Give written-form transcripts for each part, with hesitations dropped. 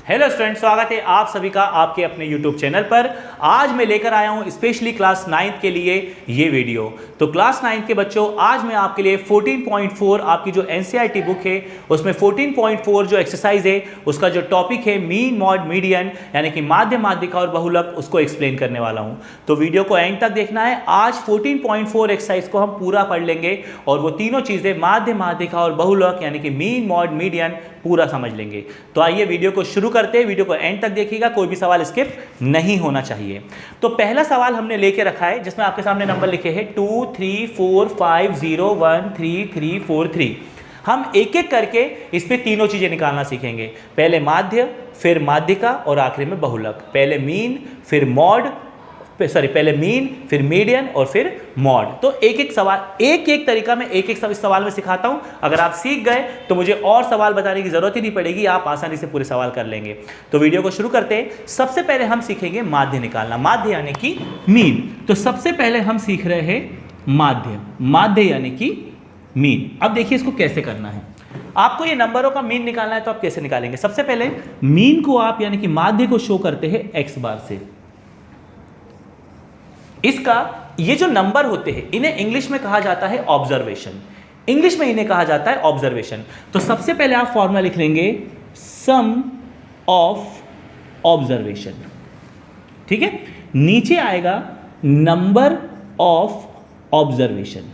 Hello student, स्वागत है आप सभी का आपके अपने YouTube चैनल पर। आज मैं लेकर आया हूं स्पेशली क्लास 9th के लिए ये वीडियो। तो क्लास 9th के बच्चों, आज मैं आपके लिए 14.4 आपकी जो NCERT बुक है उसमें 14.4 जो एक्सरसाइज है उसका जो टॉपिक है मीन मॉड मीडियन यानी कि माध्य, माध्यिका और बहुलक, उसको एक्सप्लेन करने वाला हूं। तो वीडियो को एंड तक देखना है। आज 14.4 एक्सरसाइज को हम पूरा पढ़ लेंगे और वो तीनों चीजें माध्य, माध्यिका और बहुलक यानी कि मीन मॉड मीडियन पूरा समझ लेंगे। तो आइए वीडियो को शुरू करते हैं। वीडियो को एंड तक देखिएगा, कोई भी सवाल स्किप नहीं होना चाहिए। तो पहला सवाल हमने लेके रखा है जिसमें आपके सामने नंबर लिखे हैं 2 3 4 5 0 1 3 3 4 3। हम एक एक करके इस पे तीनों चीजें निकालना सीखेंगे। पहले माध्य, फिर माध्यिका और आखिरी में बहुलक। पहले मीन, फिर मॉड, पहले मीन, फिर मीडियन और फिर मॉड। तो एक एक सवाल, एक एक तरीका में एक एक सवाल में सिखाता हूं। अगर आप सीख गए तो मुझे और सवाल बताने की जरूरत ही नहीं पड़ेगी, आप आसानी से पूरे सवाल कर लेंगे। तो वीडियो को शुरू करते हैं। सबसे पहले हम सीखेंगे माध्य निकालना, माध्य यानी कि मीन। तो सबसे पहले हम सीख रहे हैं माध्य, माध्य यानी कि मीन। अब देखिए इसको कैसे करना है। आपको ये नंबरों का मीन निकालना है तो आप कैसे निकालेंगे? सबसे पहले मीन को आप यानी कि माध्य को शो करते हैं एक्स बार से। इसका ये जो नंबर होते हैं इन्हें इंग्लिश में कहा जाता है ऑब्जर्वेशन। इंग्लिश में इन्हें कहा जाता है ऑब्जर्वेशन। तो सबसे पहले आप फॉर्मूला लिख लेंगे सम ऑफ ऑब्जर्वेशन। ठीक है, नीचे आएगा नंबर ऑफ ऑब्जर्वेशन।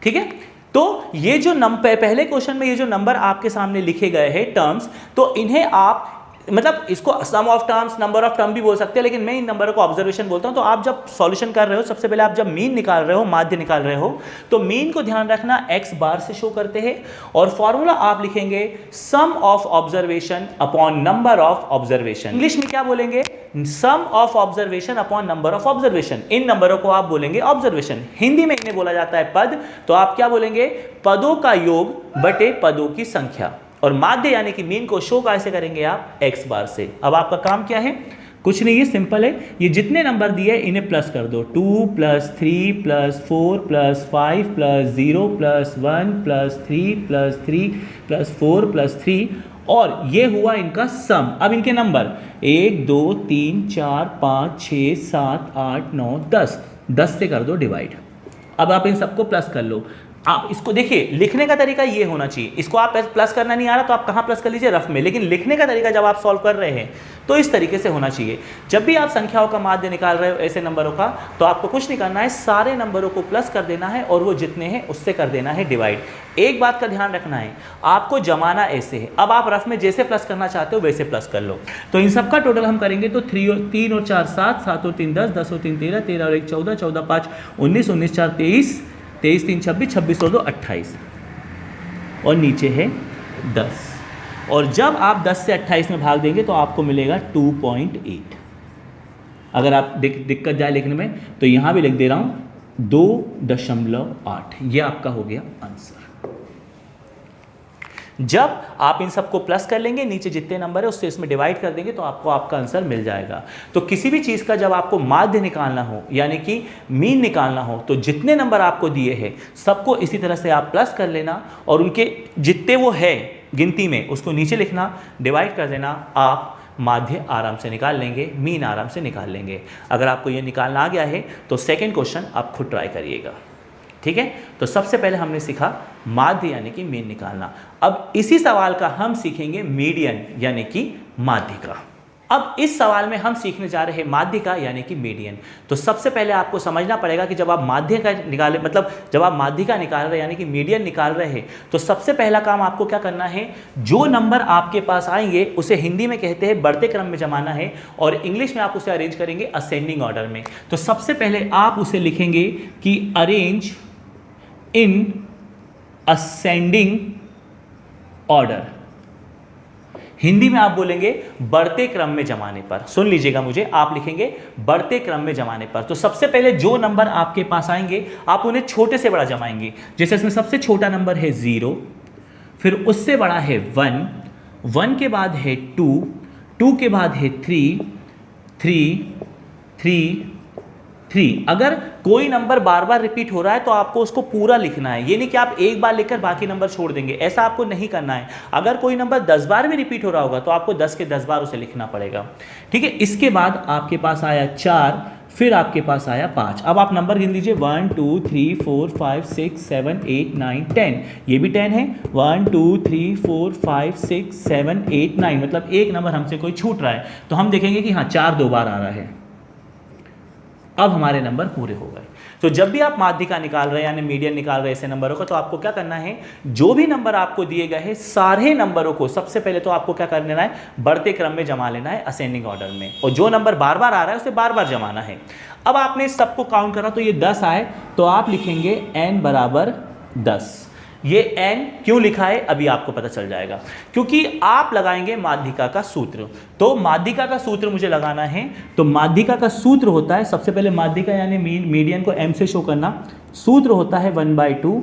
ठीक है, तो ये जो नंबर पहले क्वेश्चन में ये जो नंबर आपके सामने लिखे गए हैं टर्म्स, तो इन्हें आप मतलब इसको sum of terms, number of term भी बोल सकते हैं, लेकिन मैं इन नंबरों को ऑब्जर्वेशन बोलता हूं। तो आप जब सॉल्यूशन कर रहे हो, सबसे पहले आप जब मीन निकाल रहे हो, माध्य निकाल रहे हो, तो मीन को ध्यान रखना एक्स बार से शो करते हैं और फॉर्मूला आप लिखेंगे sum of observation upon number of observation. English में क्या बोलेंगे? Sum of observation upon number of observation. इन नंबरों को आप बोलेंगे ऑब्जर्वेशन। हिंदी में इन्हें बोला जाता है पद। तो आप क्या बोलेंगे? पदों का योग बटे पदों की संख्या। और माध्य यानी कि मीन को शो कैसे करेंगे आप? एक्स बार से। अब आपका काम क्या है? कुछ नहीं है, सिंपल है। ये जितने नंबर दिए इन्हें प्लस कर दो। 2 + 3 + 4 + 5 + 0 + 1 + 3 + 3 + 4 + 3 और ये हुआ इनका सम। अब इनके नंबर 1 2 3 4 5 6 7 8 9 10 10 से कर दो डिवाइड। अब आप इन सबको प्लस कर लो। आप इसको देखिए, लिखने का तरीका ये होना चाहिए। इसको आप प्लस करना नहीं आ रहा तो आप कहाँ प्लस कर लीजिए? रफ में। लेकिन लिखने का तरीका जब आप सॉल्व कर रहे हैं तो इस तरीके से होना चाहिए। जब भी आप संख्याओं का माध्य निकाल रहे हो ऐसे नंबरों का, तो आपको कुछ नहीं करना है, सारे नंबरों को प्लस कर देना है और वो जितने हैं उससे कर देना है डिवाइड। एक बात का ध्यान रखना है, आपको जमाना ऐसे है। अब आप रफ में जैसे प्लस करना चाहते हो वैसे प्लस कर लो। तो इन सबका टोटल हम करेंगे तो 3 और 4 7, 7 और 3 10, 10 और 3 13, 13 और 1 14, 14 5 19, 19 4 23, 23 3 26, 26 और 2 28 और नीचे है 10। और जब आप 10 से 28 में भाग देंगे तो आपको मिलेगा 2.8। अगर आप दिक्कत जाए लिखने में तो यहाँ भी लिख दे रहा हूँ 2.8। ये आपका हो गया आंसर। जब आप इन सबको प्लस कर लेंगे, नीचे जितने नंबर है उससे इसमें डिवाइड कर देंगे तो आपको आपका आंसर मिल जाएगा। तो किसी भी चीज़ का जब आपको माध्य निकालना हो यानी कि मीन निकालना हो तो जितने नंबर आपको दिए हैं सबको इसी तरह से आप प्लस कर लेना और उनके जितने वो है गिनती में उसको नीचे लिखना, डिवाइड कर देना। आप माध्य आराम से निकाल लेंगे, मीन आराम से निकाल लेंगे। अगर आपको ये निकालना आ गया है तो सेकेंड क्वेश्चन आप खुद ट्राई करिएगा। ठीक है, तो सबसे पहले हमने सीखा माध्य यानी कि मीन निकालना। अब इसी सवाल का हम सीखेंगे मीडियन यानी कि माध्यिका। अब इस सवाल में हम सीखने जा रहे हैं माध्यिका यानी कि मीडियन। तो सबसे पहले आपको समझना पड़ेगा कि जब आप माध्य का निकाले, मतलब जब आप माध्यिका निकाल रहे हैं यानी कि मीडियन निकाल रहे हैं, तो सबसे पहला काम आपको क्या करना है? जो नंबर आपके पास आएंगे उसे हिंदी में कहते हैं बढ़ते क्रम में जमाना है और इंग्लिश में आप उसे अरेंज करेंगे असेंडिंग ऑर्डर में। तो सबसे पहले आप उसे लिखेंगे कि arrange in ascending order. Hindi में आप बोलेंगे बढ़ते क्रम में जमाने पर। सुन लीजिएगा मुझे, आप लिखेंगे बढ़ते क्रम में जमाने पर। तो सबसे पहले जो नंबर आपके पास आएंगे आप उन्हें छोटे से बड़ा जमाएंगे। जैसे इसमें सबसे छोटा नंबर है 0, फिर उससे बड़ा है 1, 1 के बाद है 2, 2 के बाद है 3, 3, 3, 3। अगर कोई नंबर बार बार रिपीट हो रहा है तो आपको उसको पूरा लिखना है, ये नहीं कि आप एक बार लिखकर बाकी नंबर छोड़ देंगे, ऐसा आपको नहीं करना है। अगर कोई नंबर 10 बार भी रिपीट हो रहा होगा तो आपको 10 के 10 बार उसे लिखना पड़ेगा, ठीक है। इसके बाद आपके पास आया 4, फिर आपके पास आया 5। अब आप नंबर गिन लीजिए 1 2 3 4 5 6 7 8 9 10, ये भी 10 है। 1 2 3 4 5 6 7 8 9, मतलब एक नंबर हमसे कोई छूट रहा है तो हम देखेंगे कि हाँ 4 2 बार आ रहा है। अब हमारे नंबर पूरे हो गए। तो जब भी आप माध्यिका निकाल रहे हैं यानी मीडियन निकाल रहे हैं ऐसे नंबरों का, तो आपको क्या करना है, जो भी नंबर आपको दिए गए हैं सारे नंबरों को सबसे पहले तो आपको क्या कर लेना है, बढ़ते क्रम में जमा लेना है, असेंडिंग ऑर्डर में, और जो नंबर बार बार आ रहा है उसे बार बार जमाना है। अब आपने सबको काउंट करा तो ये 10 आए, तो आप लिखेंगे n बराबर 10। ये n क्यों लिखा है अभी आपको पता चल जाएगा, क्योंकि आप लगाएंगे माध्यिका का सूत्र। तो माध्यिका का सूत्र मुझे लगाना है, तो माध्यिका का सूत्र होता है, सबसे पहले माध्यिका यानी मीडियन को m से शो करना, सूत्र होता है 1/2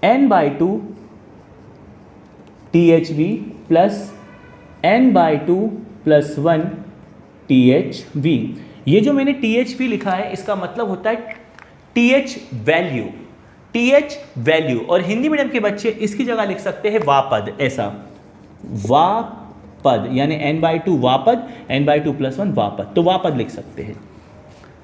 n/2 THV plus n/2 plus 1 THV। ये जो मैंने THV लिखा है इसका मतलब होता है TH वैल्यू, TH वैल्यू, और हिंदी मीडियम के बच्चे इसकी जगह लिख सकते हैं वापद, ऐसा वापद यानी n/2 वापद, n/2 प्लस 1 वापद, तो वापद लिख सकते हैं।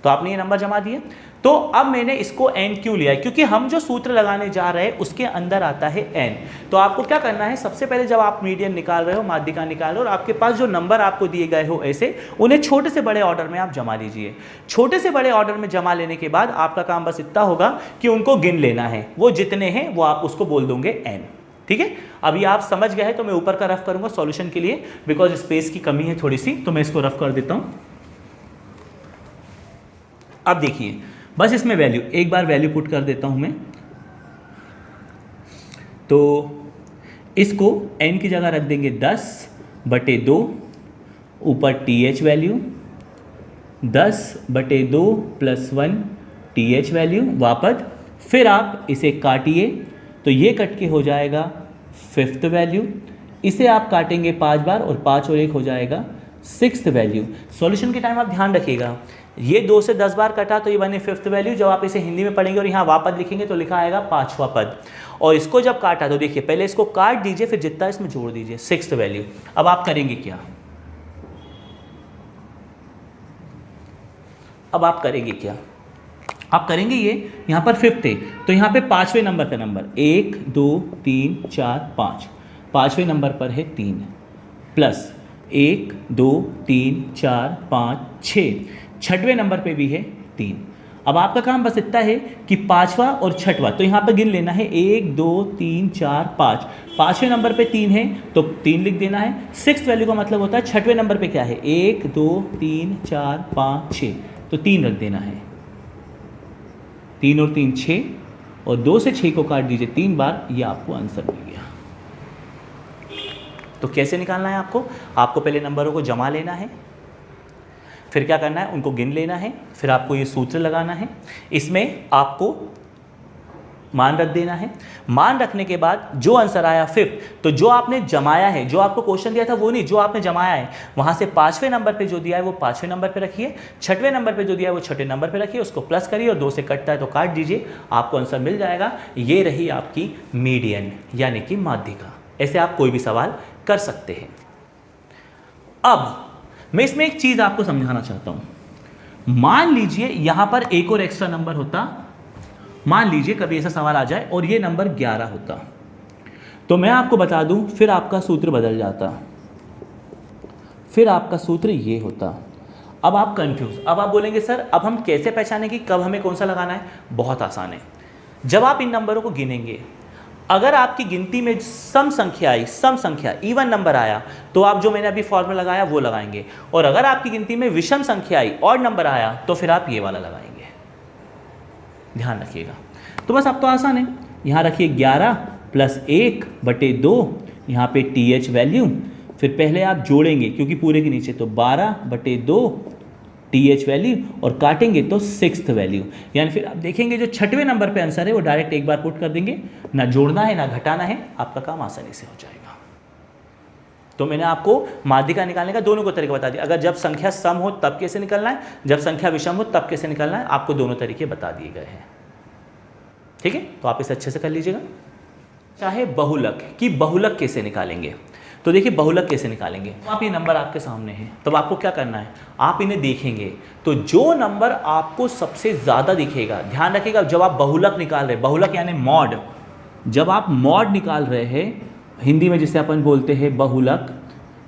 तो आपने ये नंबर जमा दिए। तो अब मैंने इसको n क्यों लिया है, क्योंकि हम जो सूत्र लगाने जा रहे हैं उसके अंदर आता है n। तो आपको क्या करना है, सबसे पहले जब आप मीडियन निकाल रहे हो, माध्यिका निकाल रहे हो, और आपके पास जो नंबर आपको दिए गए हो ऐसे, उन्हें छोटे से बड़े ऑर्डर में आप जमा लीजिए। छोटे से बड़े ऑर्डर में जमा लेने के बाद आपका काम बस इतना होगा कि उनको गिन लेना है, वो जितने हैं वो आप उसको बोल दोगे n, ठीक है। अभी आप समझ गए हैं तो मैं ऊपर का रफ करूंगा सॉल्यूशन के लिए, बिकॉज स्पेस की कमी है थोड़ी सी, तो मैं इसको रफ कर देता हूं। अब देखिए बस इसमें वैल्यू, एक बार वैल्यू पुट कर देता हूं मैं, तो इसको n की जगह रख देंगे 10/2, ऊपर TH value 10/2 plus 1 TH value वापस, फिर आप इसे काटिए तो ये कट के हो जाएगा 5th वैल्यू, इसे आप काटेंगे 5 बार और 5 और 1 हो जाएगा 6th वैल्यू। सॉल्यूशन के टाइम आप ध्यान रखिएगा, ये 2 से 10 बार कटा तो ये बने 5th वैल्यू। जब आप इसे हिंदी में पढ़ेंगे और यहाँ वापद लिखेंगे तो लिखा आएगा 5वां पद, और इसको जब काटा तो देखिए पहले इसको काट दीजिए फिर जितना इसमें जोड़ दीजिए 6th वैल्यू। अब आप करेंगे क्या, अब आप करेंगे क्या, आप करेंगे ये यहाँ पर 5th है तो यहाँ पे 5वें नंबर का नंबर 1 2 3 4 5, 5वें नंबर पर है 3 प्लस 1 2 3 4 5 6, 6वें नंबर पे भी है 3। अब आपका काम बस इतना है कि 5वां और 6वां, तो यहाँ पर गिन लेना है 1 2 3 4 5, 5वें नंबर पे 3 है तो 3 लिख देना है। 6th वैल्यू का मतलब होता है 6वें नंबर पे क्या है, 1 2 3 4 5 6, तो 3 रख देना है। 3 और 3 6, और 2 से 6 को काट दीजिए 3 बार, ये आपको आंसर मिल गया। तो कैसे निकालना है आपको, आपको पहले नंबरों को जमा लेना है, फिर क्या करना है, उनको गिन लेना है, फिर आपको ये सूत्र लगाना है, इसमें आपको मान रख देना है। मान रखने के बाद जो आंसर आया 5th, तो जो आपने जमाया है, जो आपको क्वेश्चन दिया था वो नहीं, जो आपने जमाया है वहां से 5वें नंबर पे जो दिया है वो 5वें नंबर पे रखिए, 6वें नंबर पे जो दिया है वो 6वें नंबर पे रखिए, उसको प्लस करिए और 2 से कटता है तो काट दीजिए, आपको आंसर मिल जाएगा। ये रही आपकी मीडियन यानी कि माध्यिका। ऐसे आप कोई भी सवाल कर सकते हैं। अब मैं इसमें एक चीज आपको समझाना चाहता हूं। मान लीजिए यहां पर एक और एक्स्ट्रा नंबर होता, मान लीजिए कभी ऐसा सवाल आ जाए और ये नंबर 11 होता, तो मैं आपको बता दूं फिर आपका सूत्र बदल जाता, फिर आपका सूत्र ये होता। अब आप कंफ्यूज, अब आप बोलेंगे सर अब हम कैसे पहचानें कि कब हमें कौन सा लगाना है। बहुत आसान है, जब आप इन नंबरों को गिनेंगे, अगर आपकी गिनती में सम संख्या आई, सम संख्या इवन नंबर आया, तो आप जो मैंने अभी फॉर्मूला लगाया वो लगाएंगे, और अगर आपकी गिनती में विषम संख्या आई, ऑड नंबर आया, तो फिर आप ये वाला लगाएंगे। ध्यान रखिएगा। तो बस अब तो आसान है, यहाँ रखिए 11 प्लस 1/2, यहाँ पे TH वैल्यू, फिर पहले आप जोड़ेंगे क्योंकि पूरे के नीचे, तो 12/2 TH वैल्यू, और काटेंगे तो 6th वैल्यू, यानी फिर आप देखेंगे जो 6वें नंबर पे आंसर है वो डायरेक्ट एक बार पुट कर देंगे, ना जोड़ना है ना घटाना है, आपका काम आसानी से हो जाएगा। तो मैंने आपको माध्यिका निकालने का दोनों को तरीका बता दिया। अगर जब संख्या सम हो तब कैसे निकलना है, जब संख्या विषम हो तब कैसे निकलना है, आपको दोनों तरीके बता दिए गए हैं। ठीक है, तो आप इसे अच्छे से कर लीजिएगा। चाहे बहुलक कि बहुलक कैसे निकालेंगे, तो देखिए बहुलक कैसे निकालेंगे। आप ये नंबर आपके सामने हैं, तब आपको क्या करना है, आप इन्हें देखेंगे तो जो नंबर आपको सबसे ज़्यादा दिखेगा, ध्यान रखिएगा जब आप बहुलक निकाल रहे, बहुलक यानी मॉड, जब आप मॉड निकाल रहे हैं हिंदी में जिसे अपन बोलते हैं बहुलक,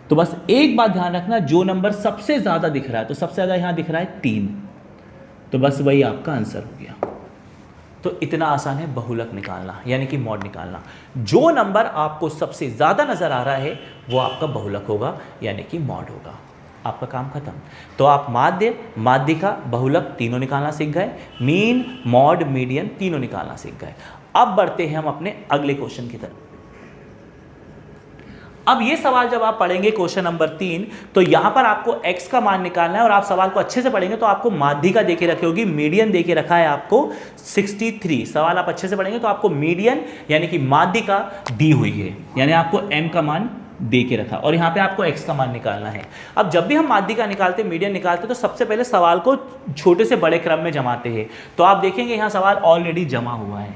तो बस एक बात ध्यान रखना, जो नंबर सबसे ज़्यादा दिख रहा है, तो सबसे ज़्यादा यहाँ दिख रहा है 3, तो बस वही आपका आंसर हो गया। तो इतना आसान है बहुलक निकालना, यानी कि मॉड निकालना। जो नंबर आपको सबसे ज़्यादा नज़र आ रहा है वो आपका बहुलक होगा, यानी कि मॉड होगा। आपका काम खत्म। तो आप माध्य, माध्यिका, बहुलक तीनों निकालना सीख गए, मीन, मॉड, मीडियन तीनों निकालना सीख गए। अब बढ़ते हैं हम अपने अगले क्वेश्चन की तरफ। अब ये सवाल जब आप पढ़ेंगे क्वेश्चन नंबर 3, तो यहां पर आपको x का मान निकालना है और आप सवाल को अच्छे से पढ़ेंगे तो आपको माध्यिका देके रखी होगी, मीडियन देके रखा है आपको 63। सवाल आप अच्छे से पढ़ेंगे तो आपको मीडियन यानी कि माध्यिका दी हुई है, यानी आपको m का मान दे के रखा और यहाँ पे आपको x का मान निकालना है। अब जब भी हम माध्यिका निकालते, मीडियन निकालते, तो सबसे पहले सवाल को छोटे से बड़े क्रम में जमाते हैं। तो आप देखेंगे यहाँ सवाल ऑलरेडी जमा हुआ है,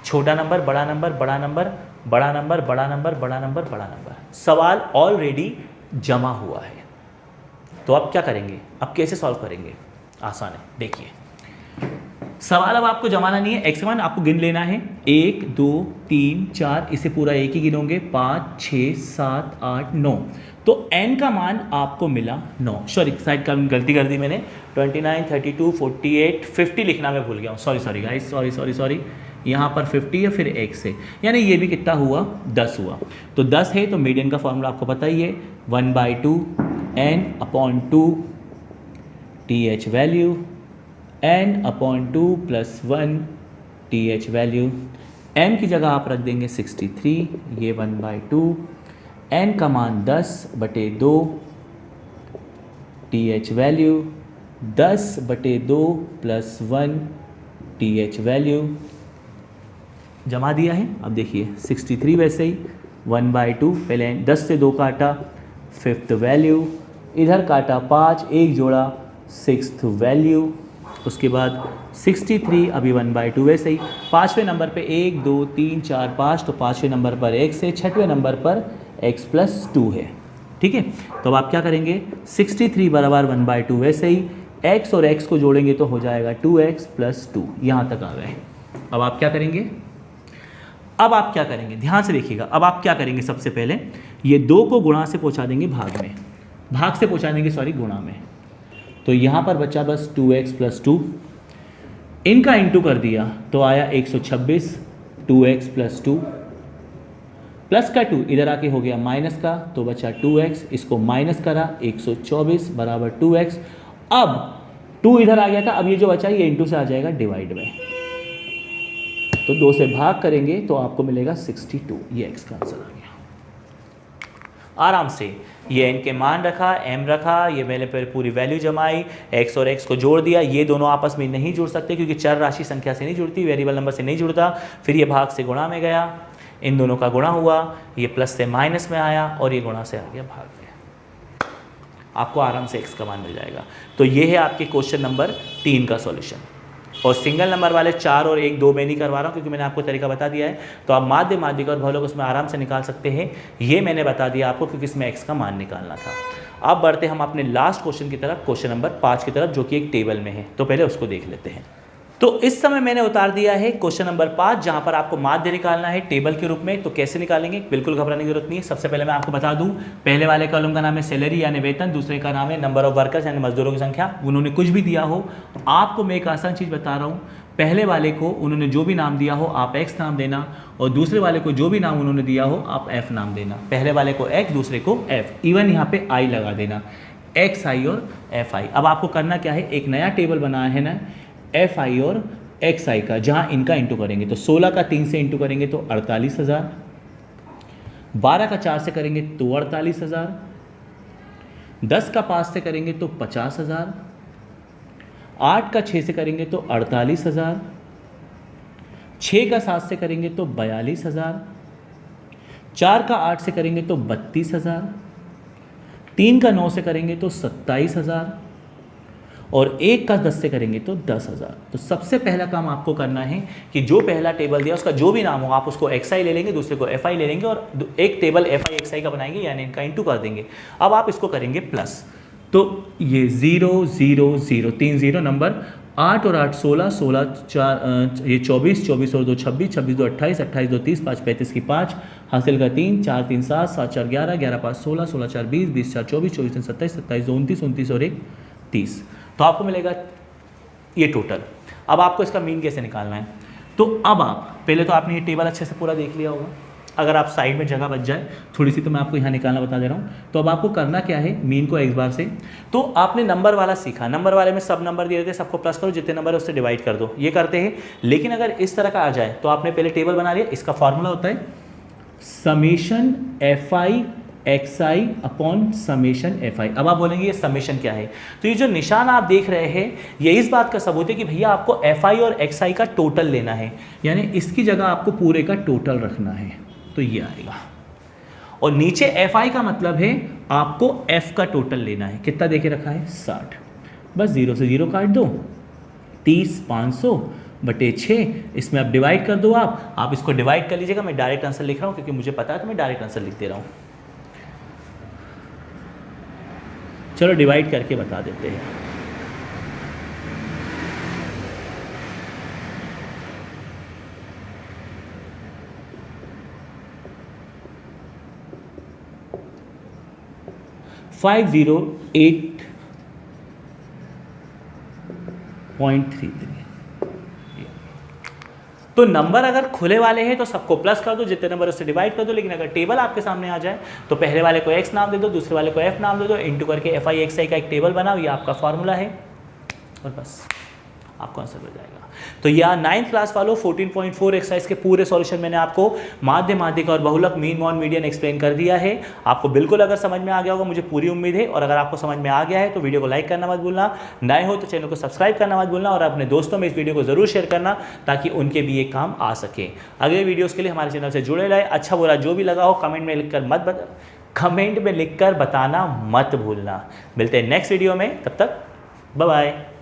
छोटा नंबर, बड़ा नंबर, बड़ा नंबर, बड़ा नंबर, बड़ा नंबर, बड़ा नंबर, बड़ा नंबर, सवाल ऑलरेडी जमा हुआ है। तो अब क्या करेंगे, अब कैसे सॉल्व करेंगे, आसान है। देखिए सवाल अब आपको जमाना नहीं है, x का मान आपको गिन लेना है, 1 2 3 4, इसे पूरा एक ही गिनोगे, 5 6 7 8 9, तो n का मान आपको मिला 9। सॉरी साइड का गलती कर दी मैंने, 29 32 48 50 लिखना मैं भूल गया हूँ, सॉरी गाइस, सॉरी, यहाँ पर 50 है फिर x है, यानी ये भी कितना हुआ, 10 हुआ। तो 10 है तो मीडियन का फॉर्मूला आपको पता ही है, 1/2 n/2 th value, n/2 + 1 th value. m की जगह आप रख देंगे 63, ये 1/2, n का मान 10/2 th वैल्यू, 10/2 + 1 th वैल्यू जमा दिया है। अब देखिए 63 वैसे ही 1/2, पहले 10 से 2 काटा, 5th वैल्यू, इधर काटा 5, एक जोड़ा 6th वैल्यू, उसके बाद 63 अभी 1/2 वैसे ही। 5वें नंबर पे 1 2 3 4 5, तो 5वें नंबर पर x है, 6वें नंबर पर x + 2 है। ठीक है, तो अब आप क्या करेंगे, 63 = 1/2 वैसे ही, x और x को जोड़ेंगे तो हो जाएगा 2x + 2, यहाँ तक आ गए। अब आप क्या करेंगे, अब आप क्या करेंगे, ध्यान से देखिएगा। अब आप क्या करेंगे, सबसे पहले ये 2 को गुणा से पहुंचा देंगे भाग में, भाग से पहुंचा देंगे सॉरी गुणा में, तो यहाँ पर बचा बस 2x + 2, इनका इंटू कर दिया तो आया 126, 2x + 2, प्लस का 2 इधर आके हो गया माइनस का, तो बचा 2x, इसको माइनस करा 124 = 2x। अब 2 इधर आ गया था, अब ये जो बचा ये इंटू से आ जाएगा डिवाइड में, तो 2 से भाग करेंगे तो आपको मिलेगा 62, ये x का आंसर आ गया। आराम से ये n के मान रखा, m रखा, ये मैंने फिर पूरी वैल्यू जमाई, x और x को जोड़ दिया। ये दोनों आपस में नहीं जुड़ सकते क्योंकि चर राशि संख्या से नहीं जुड़ती, वेरिएबल नंबर से नहीं जुड़ता। फिर ये भाग से गुणा में गया, इन दोनों का गुणा हुआ, ये प्लस से माइनस में आया और ये गुणा से आ गया भाग में। आपको आराम से x का मान मिल जाएगा। तो ये है आपके क्वेश्चन नंबर 3 का सॉल्यूशन। और सिंगल नंबर वाले 4 और 1 2 में नहीं करवा रहा हूँ क्योंकि मैंने आपको तरीका बता दिया है। तो आप माध्य, माध्यिका और बहुलक उसमें आराम से निकाल सकते हैं, ये मैंने बता दिया आपको क्योंकि इसमें x का मान निकालना था। अब बढ़ते हम अपने लास्ट क्वेश्चन की तरफ, क्वेश्चन नंबर 5 की तरफ, जो कि एक टेबल में है। तो पहले उसको देख लेते हैं। तो इस समय मैंने उतार दिया है क्वेश्चन नंबर 5, जहां पर आपको माध्य निकालना है टेबल के रूप में। तो कैसे निकालेंगे, बिल्कुल घबराने की जरूरत नहीं है। सबसे पहले मैं आपको बता दूं, पहले वाले कॉलम का नाम है सैलरी यानी वेतन, दूसरे का नाम है नंबर ऑफ वर्कर्स यानी मजदूरों की संख्या। उन्होंने कुछ भी दिया हो, आपको मैं एक आसान चीज़ बता रहा हूँ, पहले वाले को उन्होंने जो भी नाम दिया हो आप x नाम देना, और दूसरे वाले को जो भी नाम उन्होंने दिया हो आप f नाम देना। पहले वाले को x, दूसरे को f, इवन यहाँ पे i लगा देना, xi और fi। अब आपको करना क्या है, एक नया टेबल बनाया है ना fi और xi का, जहाँ इनका इंटू करेंगे तो 16 का 3 से इंटू करेंगे तो 48,000, 12 का 4 से करेंगे तो 48,000, 10 का 5 से करेंगे तो 50,000, 8 का 6 से करेंगे तो 48,000, 6 का 7 से करेंगे तो 42,000, 4 का 8 से करेंगे तो 32,000, 3 का 9 से करेंगे तो 27,000 और 1 का 10 से करेंगे तो 10,000। तो सबसे पहला काम आपको करना है कि जो पहला टेबल दिया उसका जो भी नाम हो आप उसको XI ले लेंगे, दूसरे को FI ले लेंगे और एक टेबल FI XI का बनाएंगे, यानी इनका इंटू कर देंगे। अब आप इसको करेंगे प्लस, तो ये 0 0 0 3 0 नंबर 8 और 8 16 16 4 ये 24 24 और 2 26 26 2 28 28 2 30 5 35 की 5 हासिल का 3 4 3 7 7 4 11 11 5 16 16 4 20 20 4 24 24 3 27 27 2 29 29 और 1 30। तो आपको मिलेगा ये टोटल। अब आपको इसका मीन कैसे निकालना है, तो अब आप पहले तो आपने ये टेबल अच्छे से पूरा देख लिया होगा, अगर आप साइड में जगह बच जाए थोड़ी सी तो मैं आपको यहाँ निकालना बता दे रहा हूँ। तो अब आपको करना क्या है, मीन को x बार से, तो आपने नंबर वाला सीखा, नंबर वाले में सब नंबर दिए रहते हैं, सबको प्लस करो, जितने नंबर है उससे डिवाइड कर दो, ये करते हैं। लेकिन अगर इस तरह का आ जाए तो आपने पहले टेबल बना लिया, इसका फॉर्मूला होता है summation FI XI upon summation FI। अब आप बोलेंगे ये समेशन क्या है, तो ये जो निशान आप देख रहे हैं ये इस बात का सबूत है कि भैया आपको FI और XI का टोटल लेना है, यानी इसकी जगह आपको पूरे का टोटल रखना है, तो ये आएगा। और नीचे FI का मतलब है आपको F का टोटल लेना है, कितना देके रखा है 60, बस 0 से 0 काट दो, 30 500 बटे 6, इसमें अब डिवाइड कर दो। आप इसको डिवाइड कर लीजिएगा, मैं डायरेक्ट आंसर लिख रहा हूँ क्योंकि मुझे पता है तो मैं डायरेक्ट आंसर लिख दे रहा हूँ। चलो डिवाइड करके बता देते हैं। फाइव 508.33। तो नंबर अगर खुले वाले हैं तो सबको प्लस कर दो, जितने नंबर उससे डिवाइड कर दो। लेकिन अगर टेबल आपके सामने आ जाए तो पहले वाले को x नाम दे दो, दूसरे वाले को f नाम दे दो, इंटू करके FI XI का एक टेबल बनाओ, ये आपका फॉर्मूला है और बस आपको आंसर मिल जाएगा। तो यहाँ 9th क्लास वालों 14.4 एक्सरसाइज के पूरे सॉल्यूशन मैंने आपको माध्य, माध्यिका और बहुलक, मीन, मॉड, मीडियन एक्सप्लेन कर दिया है। आपको बिल्कुल अगर समझ में आ गया होगा मुझे पूरी उम्मीद है, और अगर आपको समझ में आ गया है तो वीडियो को लाइक करना मत भूलना, नए हो तो चैनल को सब्सक्राइब करना मत भूलना और अपने दोस्तों में इस वीडियो को जरूर शेयर करना ताकि उनके भी ये काम आ सके। अगले वीडियोज़ के लिए हमारे चैनल से जुड़े रहे। अच्छा बुरा जो भी लगा हो कमेंट में लिखकर बताना मत भूलना। मिलते हैं नेक्स्ट वीडियो में, तब तक बाय बाय।